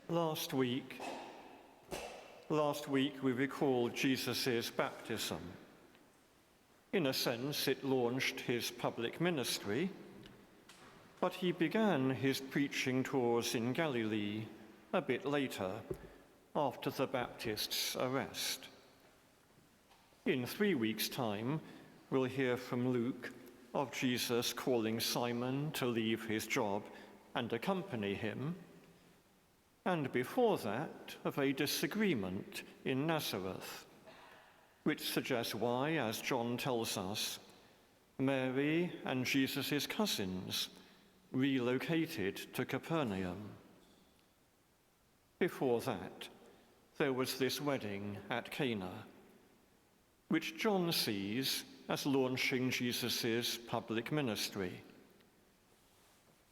Last week we recalled Jesus' baptism. In a sense, it launched his public ministry, but he began his preaching tours in Galilee a bit later, after the Baptist's arrest. In 3 weeks' time, we'll hear from Luke of Jesus calling Simon to leave his job and accompany him, and before that, of a disagreement in Nazareth, which suggests why, as John tells us, Mary and Jesus' cousins relocated to Capernaum. Before that, there was this wedding at Cana, which John sees as launching Jesus' public ministry.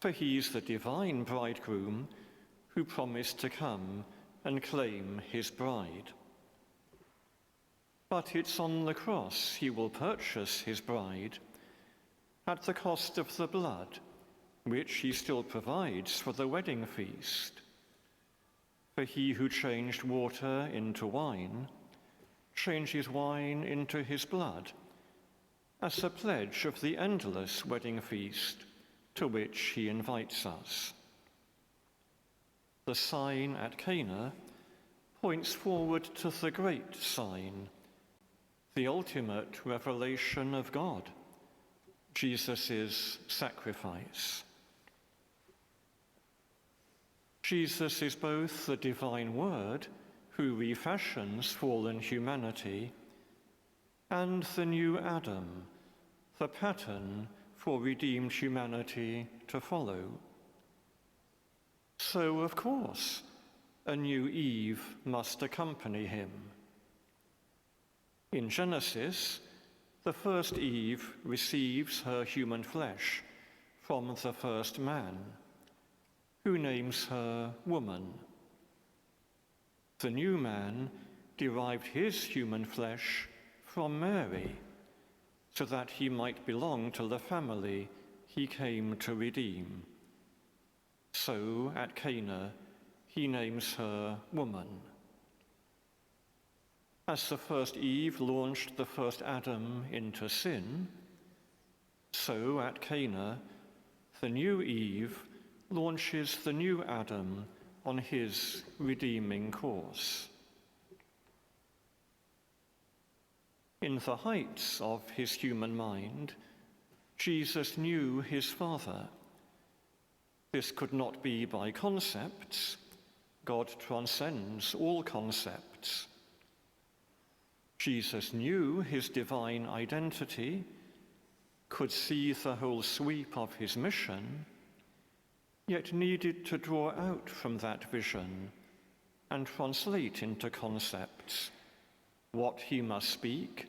For he's the divine bridegroom who promised to come and claim his bride. But it's on the cross he will purchase his bride at the cost of the blood, which he still provides for the wedding feast. For he who changed water into wine changes wine into his blood, as a pledge of the endless wedding feast to which he invites us. The sign at Cana points forward to the great sign, the ultimate revelation of God, Jesus' sacrifice. Jesus is both the divine Word who refashions fallen humanity and the new Adam, the pattern for redeemed humanity to follow. So, of course, a new Eve must accompany him. In Genesis, the first Eve receives her human flesh from the first man, who names her woman. The new man derived his human flesh from Mary, so that he might belong to the family he came to redeem. So, at Cana, he names her woman. As the first Eve launched the first Adam into sin, so at Cana, the new Eve launches the new Adam on his redeeming course. In the heights of his human mind, Jesus knew his Father. This could not be by concepts. God transcends all concepts. Jesus knew his divine identity, could see the whole sweep of his mission, yet needed to draw out from that vision and translate into concepts what he must speak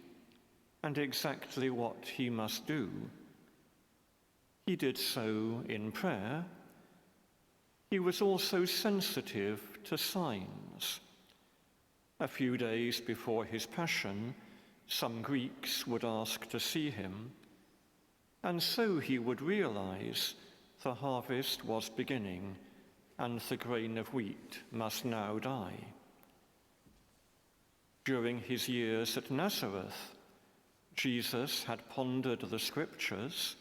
and exactly what he must do. He did so in prayer. He was also sensitive to signs. A few days before his passion, some Greeks would ask to see him, and so he would realize the harvest was beginning and the grain of wheat must now die. During his years at Nazareth, Jesus had pondered the scriptures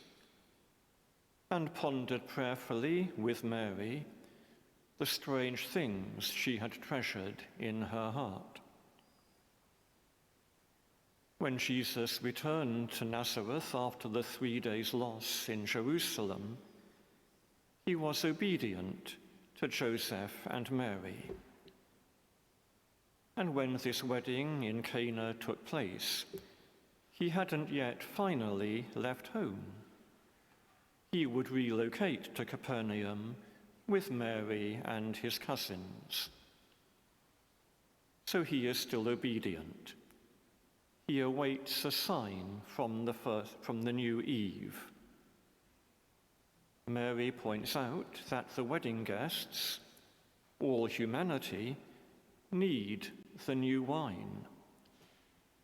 and pondered prayerfully with Mary the strange things she had treasured in her heart. When Jesus returned to Nazareth after the 3 days' loss in Jerusalem, he was obedient to Joseph and Mary. And when this wedding in Cana took place, he hadn't yet finally left home. He would relocate to Capernaum with Mary and his cousins. So he is still obedient. He awaits a sign from the new Eve. Mary points out that the wedding guests, all humanity, need the new wine.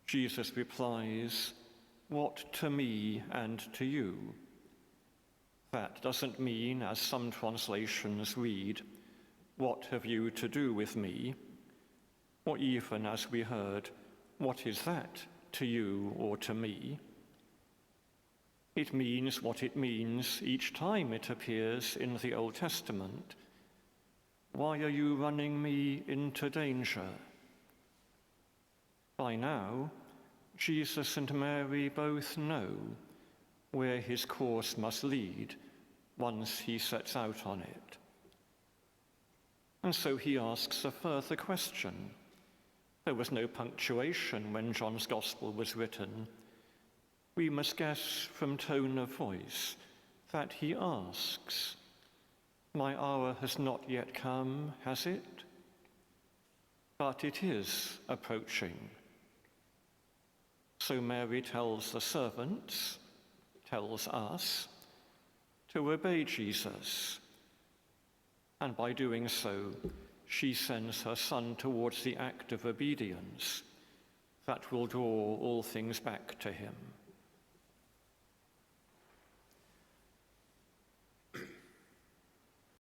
Jesus replies, "What to me and to you?" That doesn't mean, as some translations read, "What have you to do with me?" Or even, as we heard, "What is that to you or to me?" It means what it means each time it appears in the Old Testament. Why are you running me into danger? By now, Jesus and Mary both know where his course must lead once he sets out on it. And so he asks a further question. There was no punctuation when John's Gospel was written. We must guess from tone of voice that he asks, "My hour has not yet come, has it?" But it is approaching. So Mary tells the servants, tells us, to obey Jesus. And by doing so, she sends her Son towards the act of obedience that will draw all things back to him.